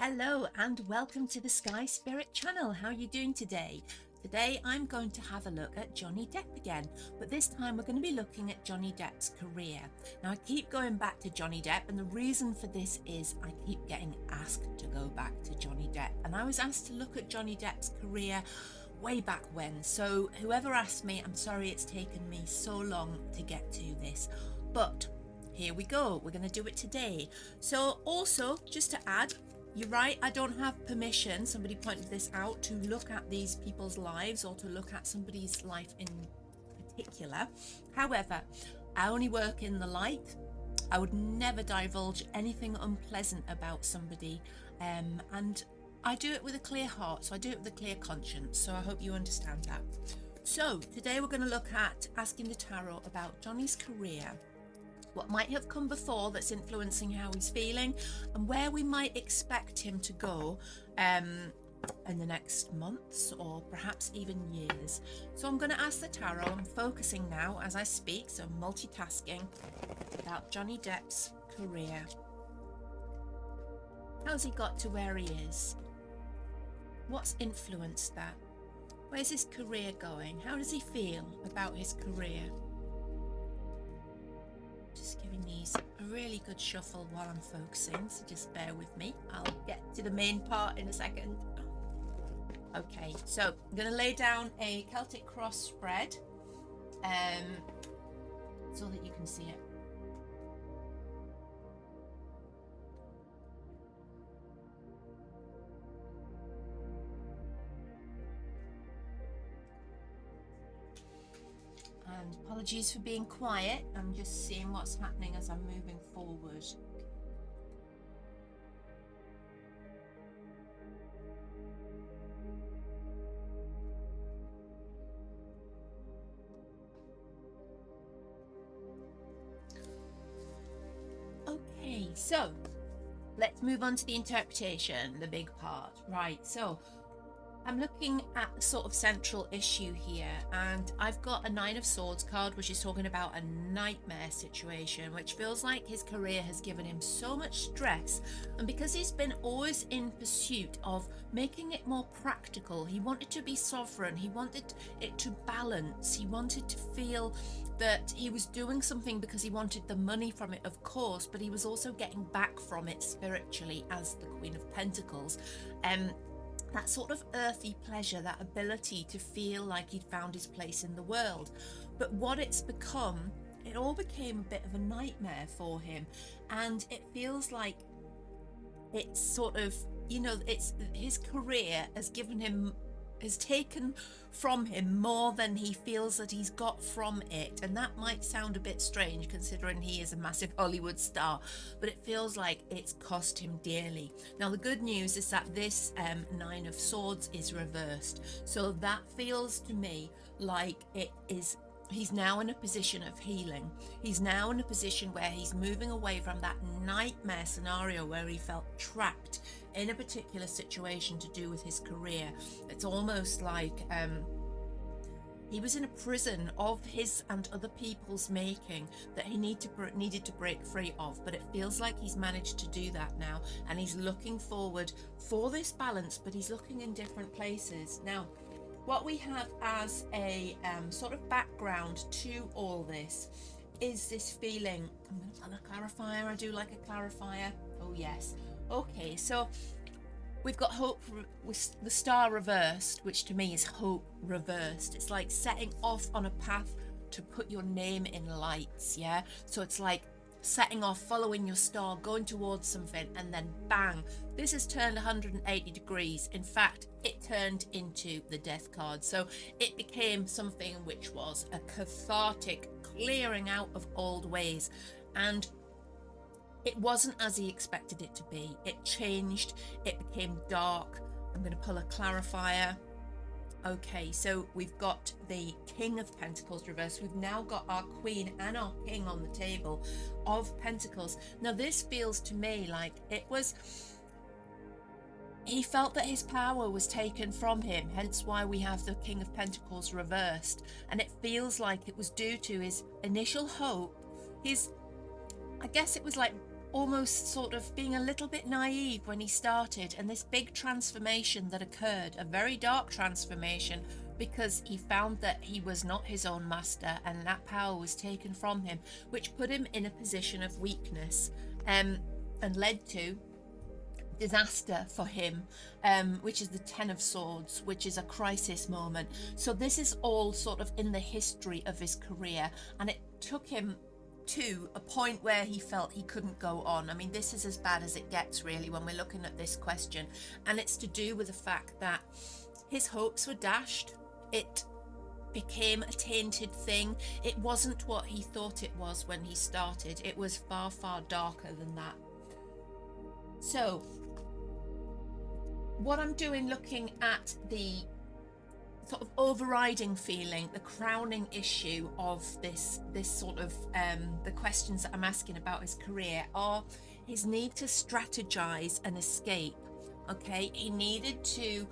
Hello and welcome to the Sky Spirit channel. How are you doing today? Today I'm going to have a look at Johnny Depp again, but this time we're going to be looking at Johnny Depp's career. Now I keep going back to Johnny Depp, and the reason for this is I keep getting asked to go back to Johnny Depp, and I was asked to look at Johnny Depp's career way back when. So whoever asked me, I'm sorry it's taken me so long to get to this, but here we go. We're going to do it today. So also, just to add, you're right, I don't have permission, somebody pointed this out, to look at these people's lives or to look at somebody's life in particular. However, I only work in the light. I would never divulge anything unpleasant about somebody, and I do it with a clear heart, so I do it with a clear conscience, so I hope you understand that. So today we're going to look at asking the tarot about Johnny's career, what might have come before that's influencing how he's feeling, and where we might expect him to go in the next months or perhaps even years. So I'm going to ask the tarot. I'm focusing now as I speak, so multitasking, about Johnny Depp's career. How's he got to where he is? What's influenced that? Where's his career going? How does he feel about his career? Just giving these a really good shuffle while I'm focusing, so just bear with me. I'll get to the main part in a second. Okay, so I'm going to lay down a Celtic Cross spread so that you can see it. And apologies for being quiet, I'm just seeing what's happening as I'm moving forward. Okay, so let's move on to the interpretation, the big part. Right, so I'm looking at the sort of central issue here, and I've got a Nine of Swords card, which is talking about a nightmare situation, which feels like his career has given him so much stress. And because he's been always in pursuit of making it more practical, he wanted to be sovereign, he wanted it to balance, he wanted to feel that he was doing something because he wanted the money from it, of course, but he was also getting back from it spiritually as the Queen of Pentacles. That sort of earthy pleasure, that ability to feel like he'd found his place in the world. But what it's become, it all became a bit of a nightmare for him. And it feels like it's sort of, you know, it's his career has taken from him more than he feels that he's got from it. And that might sound a bit strange considering he is a massive Hollywood star, but it feels like it's cost him dearly. Now the good news is that this Nine of Swords is reversed, so that feels to me like he's now in a position of healing. He's now in a position where he's moving away from that nightmare scenario where he felt trapped in a particular situation to do with his career. It's almost like he was in a prison of his and other people's making that he needed to break free of, but it feels like he's managed to do that now, and he's looking forward for this balance, but he's looking in different places. Now what we have as a sort of background to all this is this feeling. I'm going to pull a clarifier. I do like a clarifier. Oh yes. Okay, so we've got hope with the star reversed, which to me is hope reversed. It's like setting off on a path to put your name in lights, yeah? So it's like setting off, following your star, going towards something, and then bang, this has turned 180 degrees. In fact, it turned into the death card. So it became something which was a cathartic clearing out of old ways, and it wasn't as he expected it to be. It changed, it became dark. I'm going to pull a clarifier. Okay, so we've got the King of Pentacles reversed. We've now got our Queen and our King on the table of Pentacles. Now this feels to me like he felt that his power was taken from him, hence why we have the King of Pentacles reversed. And it feels like it was due to his initial hope, I guess it was like almost sort of being a little bit naive when he started, and this big transformation that occurred, a very dark transformation, because he found that he was not his own master and that power was taken from him, which put him in a position of weakness, and led to disaster for him, which is the Ten of Swords, which is a crisis moment. So this is all sort of in the history of his career, and it took him to a point where he felt he couldn't go on. I mean, this is as bad as it gets, really, when we're looking at this question, and it's to do with the fact that his hopes were dashed. It became a tainted thing. It wasn't what he thought it was when he started. It was far, far darker than that. So what I'm doing, looking at the sort of overriding feeling, the crowning issue of this sort of the questions that I'm asking about his career, are his need to strategize and escape. Okay, he needed to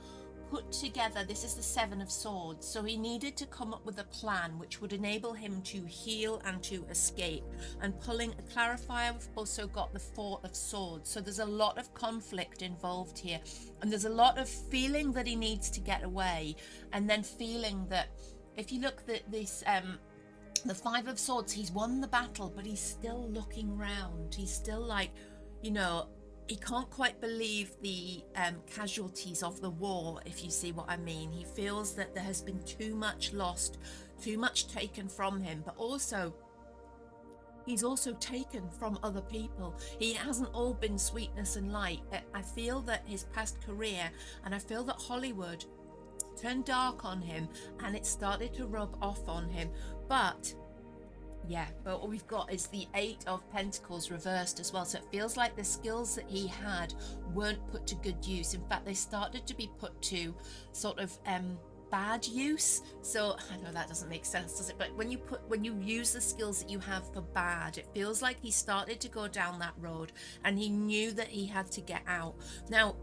put together, this is the Seven of Swords, so he needed to come up with a plan which would enable him to heal and to escape. And pulling a clarifier, we've also got the Four of Swords, so there's a lot of conflict involved here, and there's a lot of feeling that he needs to get away, and then feeling that if you look at this the Five of Swords, he's won the battle, but he's still looking round. He's still like, you know, he can't quite believe the casualties of the war, if you see what I mean. He feels that there has been too much lost, too much taken from him, but also he's also taken from other people. He hasn't all been sweetness and light. I feel that his past career, and I feel that Hollywood turned dark on him, and it started to rub off on him. But what we've got is the Eight of Pentacles reversed as well. So it feels like the skills that he had weren't put to good use. In fact, they started to be put to sort of bad use. So I know that doesn't make sense, does it? But when you use the skills that you have for bad, it feels like he started to go down that road, and he knew that he had to get out. Now,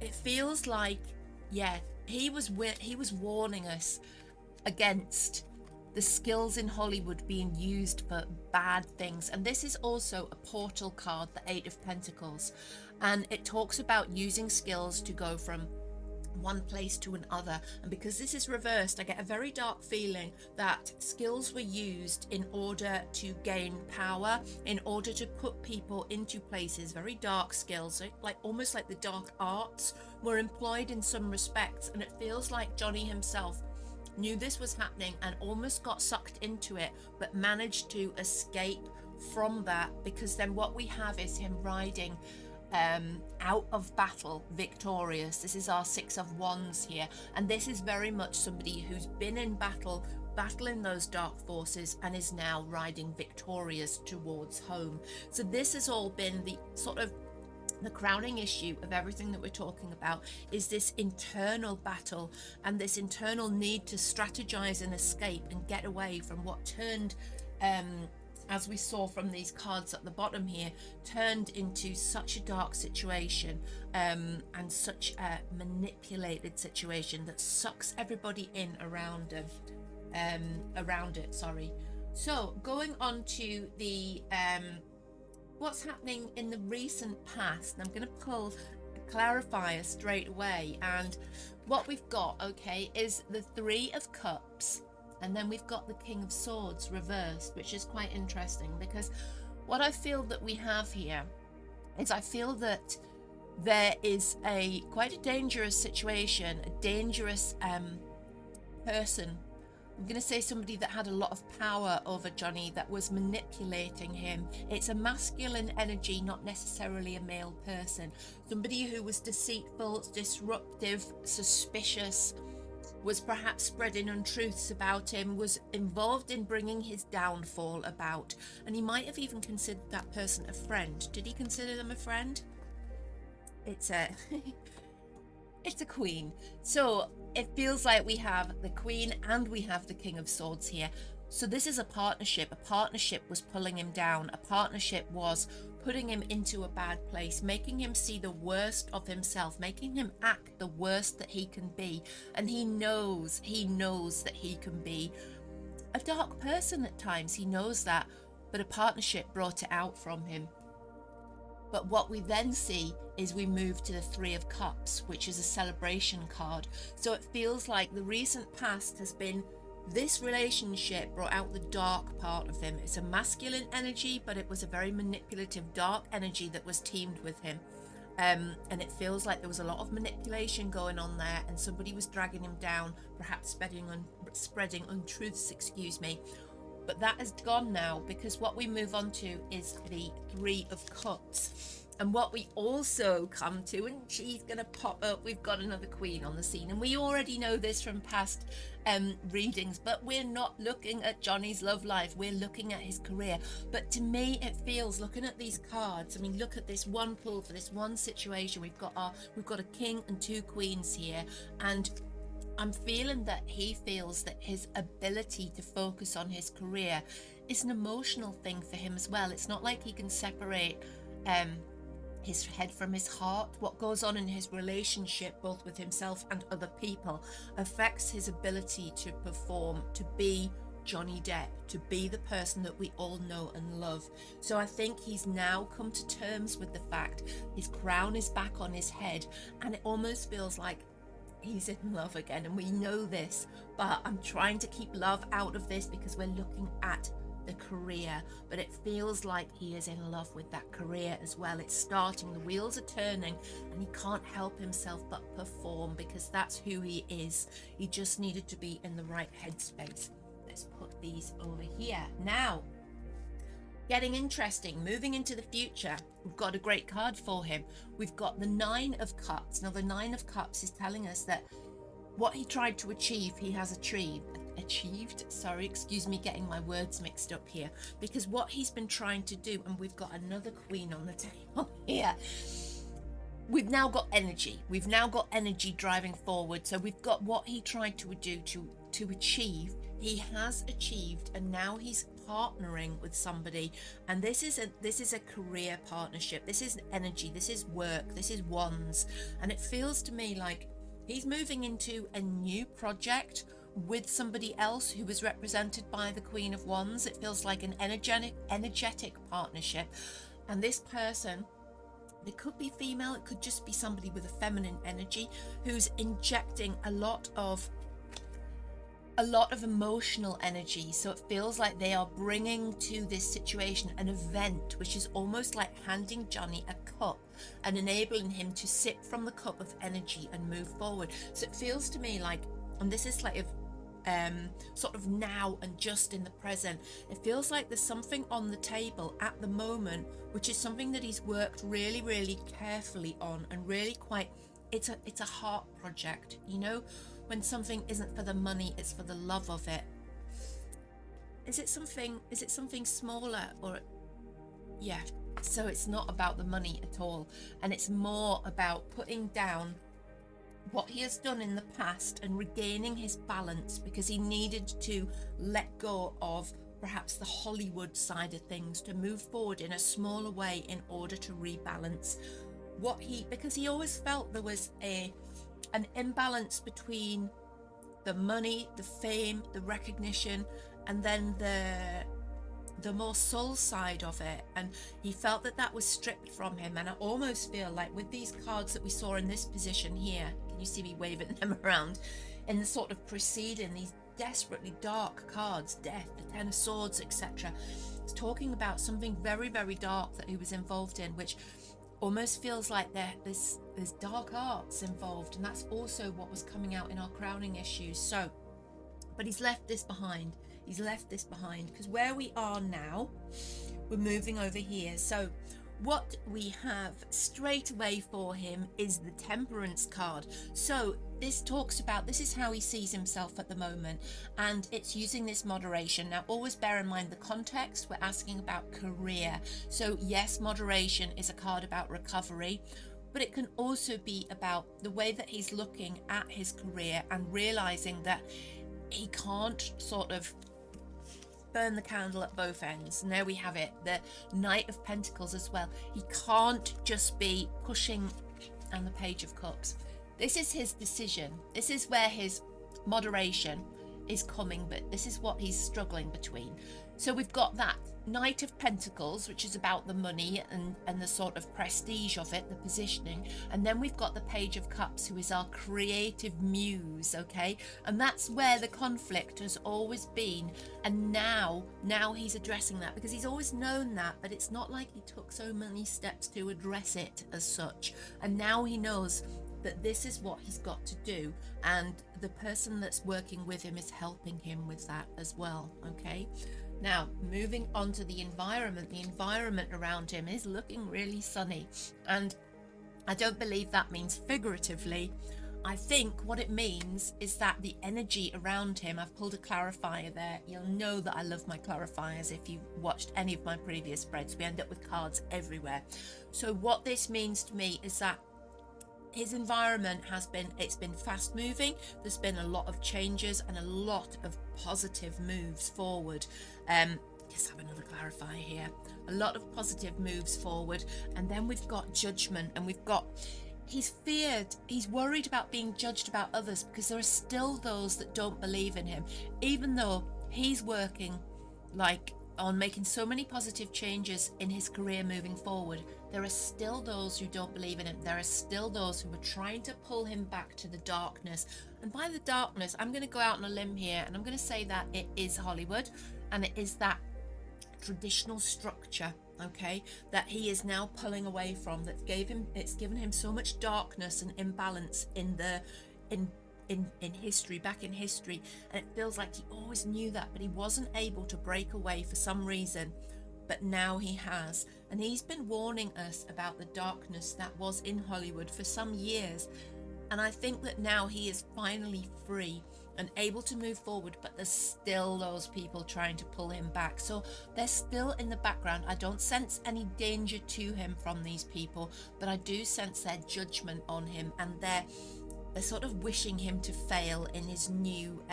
it feels like, he was warning us against the skills in Hollywood being used for bad things. And this is also a portal card, the Eight of Pentacles, and it talks about using skills to go from one place to another. And because this is reversed, I get a very dark feeling that skills were used in order to gain power, in order to put people into places. Very dark skills, so like almost like the dark arts were employed in some respects. And it feels like Johnny himself knew this was happening and almost got sucked into it, but managed to escape from that, because then what we have is him riding out of battle victorious. This is our Six of Wands here, and this is very much somebody who's been in battle, battling those dark forces, and is now riding victorious towards home. So this has all been the sort of the crowning issue of everything that we're talking about, is this internal battle and this internal need to strategize and escape and get away from what turned, as we saw from these cards at the bottom here, turned into such a dark situation, and such a manipulated situation that sucks everybody in around it. So going on to the what's happening in the recent past, I'm going to pull a clarifier straight away, and what we've got, okay, is the Three of Cups, and then we've got the King of Swords reversed, which is quite interesting, because what I feel that we have here is, I feel that there is quite a dangerous situation, a dangerous person. I'm going to say somebody that had a lot of power over Johnny, that was manipulating him. It's a masculine energy, not necessarily a male person. Somebody who was deceitful, disruptive, suspicious, was perhaps spreading untruths about him, was involved in bringing his downfall about. And he might have even considered that person a friend. Did he consider them a friend? It's a Queen. So it feels like we have the Queen and we have the King of Swords here. So this is a partnership. A partnership was pulling him down. A partnership was putting him into a bad place, making him see the worst of himself, making him act the worst that he can be. And he knows that he can be a dark person at times. He knows that, but a partnership brought it out from him. But what we then see is we move to the Three of Cups, which is a celebration card. So it feels like the recent past has been, this relationship brought out the dark part of him. It's a masculine energy, but it was a very manipulative, dark energy that was teamed with him. And it feels like there was a lot of manipulation going on there, and somebody was dragging him down, perhaps spreading untruths, excuse me. But that has gone now, because what we move on to is the Three of Cups. And what we also come to, and she's going to pop up, we've got another queen on the scene. And we already know this from past readings, but we're not looking at Johnny's love life. We're looking at his career. But to me, it feels, looking at these cards, I mean, look at this one pull for this one situation. We've got a king and two queens here. And I'm feeling that he feels that his ability to focus on his career is an emotional thing for him as well. It's not like he can separate his head from his heart. What goes on in his relationship, both with himself and other people, affects his ability to perform, to be Johnny Depp, to be the person that we all know and love. So I think he's now come to terms with the fact his crown is back on his head, and it almost feels like he's in love again. And we know this, but I'm trying to keep love out of this because we're looking at the career, but it feels like he is in love with that career as well. It's starting, the wheels are turning, and he can't help himself but perform, because that's who he is. He just needed to be in the right headspace. Let's put these over here. Now, getting interesting, moving into the future, we've got a great card for him. We've got the Nine of Cups. Now, the Nine of Cups is telling us that what he tried to achieve, he has achieved. Sorry, excuse me, getting my words mixed up here, because what he's been trying to do, and we've got another queen on the table here. We've now got energy. We've now got energy driving forward. So we've got what he tried to do to achieve. He has achieved, and now he's partnering with somebody. And this is a career partnership. This is energy. This is work. This is wands. And it feels to me like he's moving into a new project with somebody else who is represented by the Queen of Wands. It feels like an energetic partnership. And this person, it could be female, it could just be somebody with a feminine energy who's injecting a lot of emotional energy. So it feels like they are bringing to this situation an event, which is almost like handing Johnny a cup and enabling him to sip from the cup of energy and move forward. So it feels to me like, and this is like sort of now and just in the present, it feels like there's something on the table at the moment, which is something that he's worked really, really carefully on, and really quite, it's a heart project, you know, when something isn't for the money, it's for the love of it. Is it something smaller, or yeah, so it's not about the money at all, and it's more about putting down what he has done in the past and regaining his balance, because he needed to let go of perhaps the Hollywood side of things to move forward in a smaller way in order to rebalance because he always felt there was an imbalance between the money, the fame, the recognition, and then the more soul side of it, and he felt that was stripped from him. And I almost feel like with these cards that we saw in this position here, can you see me waving them around, in the sort of preceding, these desperately dark cards, death, the Ten of Swords, etc. It's talking about something very, very dark that he was involved in, which almost feels like there's dark arts involved, and that's also what was coming out in our crowning issues. So, but he's left this behind. He's left this behind, because where we are now, we're moving over here. So what we have straight away for him is the Temperance card. So this talks about, this is how he sees himself at the moment, and it's using this moderation. Now always bear in mind the context, we're asking about career. So yes, moderation is a card about recovery, but it can also be about the way that he's looking at his career and realizing that he can't sort of burn the candle at both ends. And there we have it, the Knight of Pentacles as well. He can't just be pushing, and the Page of Cups. This is his decision. This is where his moderation is coming, but this is what he's struggling between. So we've got that Knight of Pentacles, which is about the money and the sort of prestige of it, the positioning. And then we've got the Page of Cups, who is our creative muse, okay? And that's where the conflict has always been. And now he's addressing that, because he's always known that, but it's not like he took so many steps to address it as such. And now he knows that this is what he's got to do, and the person that's working with him is helping him with that as well, okay? Now, moving on to the environment around him is looking really sunny, and I don't believe that means figuratively. I think what it means is that the energy around him, I've pulled a clarifier there. You'll know that I love my clarifiers if you've watched any of my previous spreads. We end up with cards everywhere. So what this means to me is that his environment it's been fast moving. There's been a lot of changes and a lot of positive moves forward. Let's have another clarifier here. A lot of positive moves forward. And then we've got judgment, and he's worried about being judged about others, because there are still those that don't believe in him. Even though he's working on making so many positive changes in his career moving forward, there are still those who don't believe in him. There are still those who are trying to pull him back to the darkness. And by the darkness, I'm going to go out on a limb here, and I'm going to say that it is Hollywood, and it is that traditional structure, okay, that he is now pulling away from, it's given him so much darkness and imbalance in history, back in history, and it feels like he always knew that, but he wasn't able to break away for some reason. But now he has, and he's been warning us about the darkness that was in Hollywood for some years. And I think that now he is finally free and able to move forward, but there's still those people trying to pull him back. So they're still in the background. I don't sense any danger to him from these people, but I do sense their judgment on him, and they're sort of wishing him to fail in his new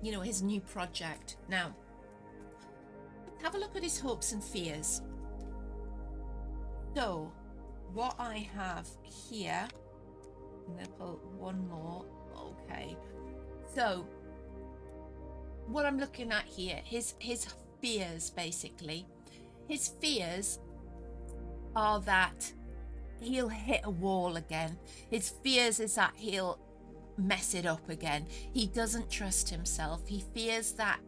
his new project. Now, have a look at his hopes and fears. So what I have here, I'm going to pull one more. Okay, so what I'm looking at here, his fears, basically. His fears are that he'll hit a wall again. His fears is that he'll mess it up again. He doesn't trust himself. He fears that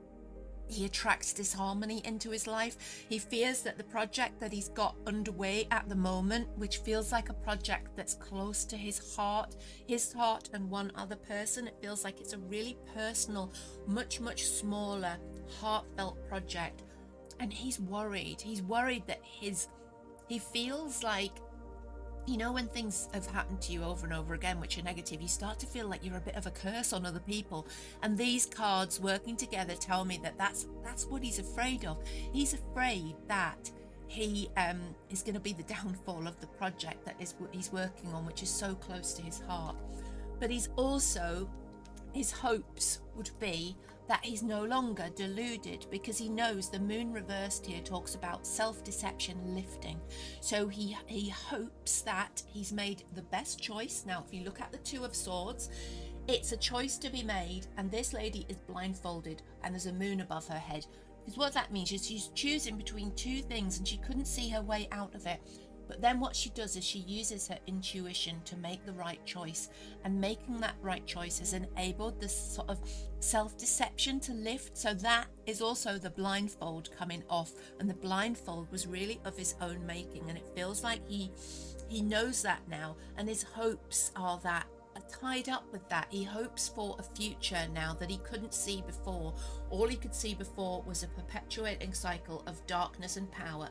he attracts disharmony into his life. He fears that the project that he's got underway at the moment, which feels like a project that's close to his heart and one other person, it feels like it's a really personal, much smaller, heartfelt project. And he's worried that he feels like, when things have happened to you over and over again, which are negative, you start to feel like you're a bit of a curse on other people. And these cards working together tell me that that's what he's afraid of. He's afraid that he is going to be the downfall of the project that he's working on, which is so close to his heart. But his hopes would be that he's no longer deluded, because he knows the moon reversed here talks about self-deception lifting. So he hopes that he's made the best choice. Now, if you look at the Two of Swords, it's a choice to be made, and this lady is blindfolded and there's a moon above her head. Because what that means is she's choosing between two things and she couldn't see her way out of it. But then what she does is she uses her intuition to make the right choice, and making that right choice has enabled this sort of self-deception to lift. So that is also the blindfold coming off, and the blindfold was really of his own making, and it feels like he knows that now, and his hopes are that tied up with that. He hopes for a future now that he couldn't see before. All he could see before was a perpetuating cycle of darkness and power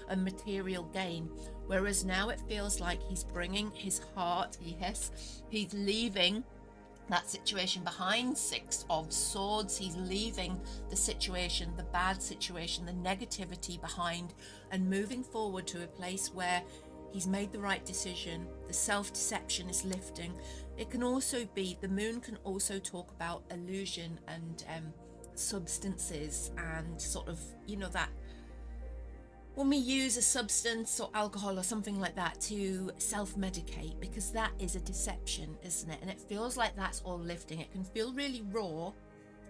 and material gain, whereas now it feels like he's bringing his heart. He's leaving that situation behind. Six of Swords. He's leaving the situation, the bad situation, the negativity behind, and moving forward to a place where he's made the right decision. The self-deception is lifting. It can also be, the moon can also talk about illusion and substances, and sort of, that when we use a substance or alcohol or something like that to self-medicate, because that is a deception, isn't it? And it feels like that's all lifting. It can feel really raw,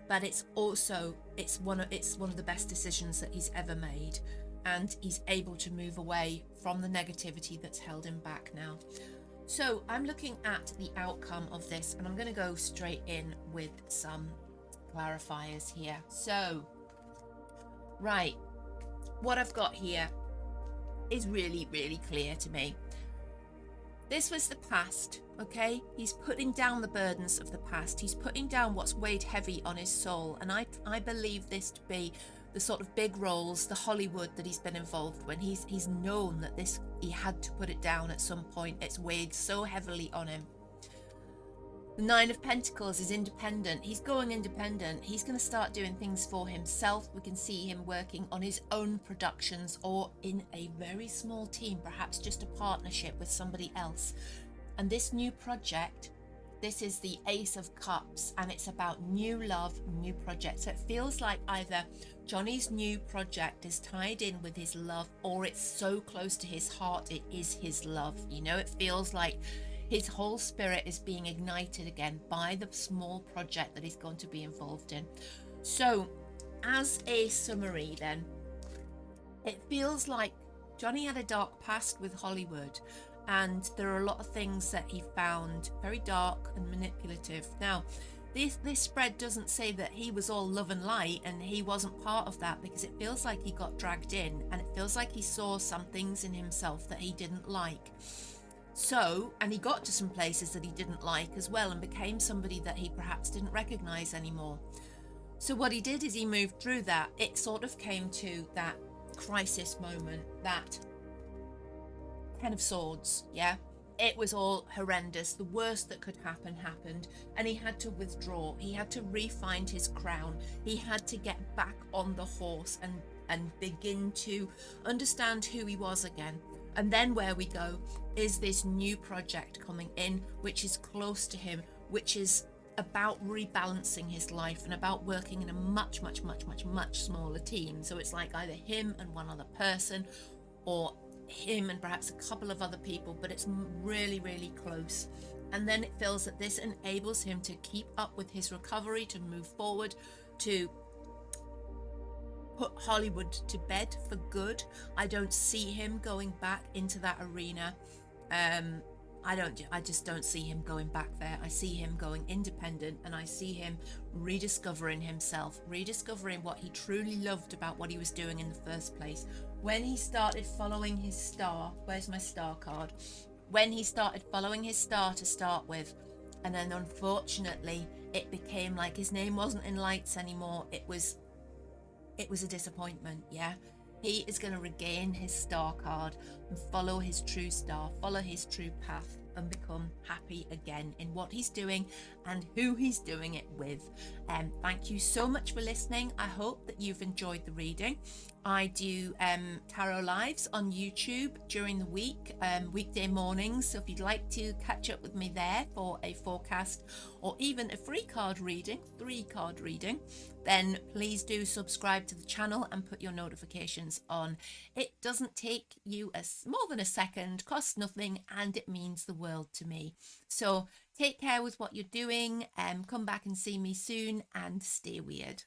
but it's also one of the best decisions that he's ever made, and he's able to move away from the negativity that's held him back now. So I'm looking at the outcome of this, and I'm going to go straight in with some clarifiers here. So, right, what I've got here is really, really clear to me. This was the past, okay? He's putting down the burdens of the past. He's putting down what's weighed heavy on his soul. And I believe this to be the sort of big roles, the Hollywood that he's been involved when he's known that he had to put it down at some point. It's weighed so heavily on him. The Nine of Pentacles is independent. He's going independent. He's going to start doing things for himself. We can see him working on his own productions or in a very small team, perhaps just a partnership with somebody else. And this new project, this is the Ace of Cups, and it's about new love, new projects. So it feels like either Johnny's new project is tied in with his love, or it's so close to his heart, it is his love. You know, it feels like his whole spirit is being ignited again by the small project that he's going to be involved in. So, as a summary then, it feels like Johnny had a dark past with Hollywood, and there are a lot of things that he found very dark and manipulative. Now, this spread doesn't say that he was all love and light and he wasn't part of that, because it feels like he got dragged in, and it feels like he saw some things in himself that he didn't like. So, and he got to some places that he didn't like as well, and became somebody that he perhaps didn't recognize anymore. So what he did is he moved through that. It sort of came to that crisis moment, that Ten of Swords, yeah? It was all horrendous. The worst that could happen happened, and he had to withdraw. He had to re-find his crown. He had to get back on the horse and begin to understand who he was again. And then where we go is this new project coming in, which is close to him, which is about rebalancing his life and about working in a much, much, much, much, much smaller team. So it's like either him and one other person, or him and perhaps a couple of other people, but it's really, really close. And then it feels that this enables him to keep up with his recovery, to move forward, to put Hollywood to bed for good. I don't see him going back into that arena. I just don't see him going back there. I see him going independent, and I see him rediscovering himself, rediscovering what he truly loved about what he was doing in the first place. When he started following his star, where's my star card? When he started following his star to start with, and then unfortunately it became like his name wasn't in lights anymore. It was a disappointment, yeah? He is going to regain his star card and follow his true star, follow his true path, and become happy again in what he's doing and who he's doing it with. Thank you so much for listening. I hope that you've enjoyed the reading. I do tarot lives on YouTube during the week, weekday mornings. So if you'd like to catch up with me there for a forecast or even a free card reading, 3-card reading, then please do subscribe to the channel and put your notifications on. It doesn't take you more than a second, costs nothing, and it means the world to me. So take care with what you're doing, come back and see me soon, and stay weird.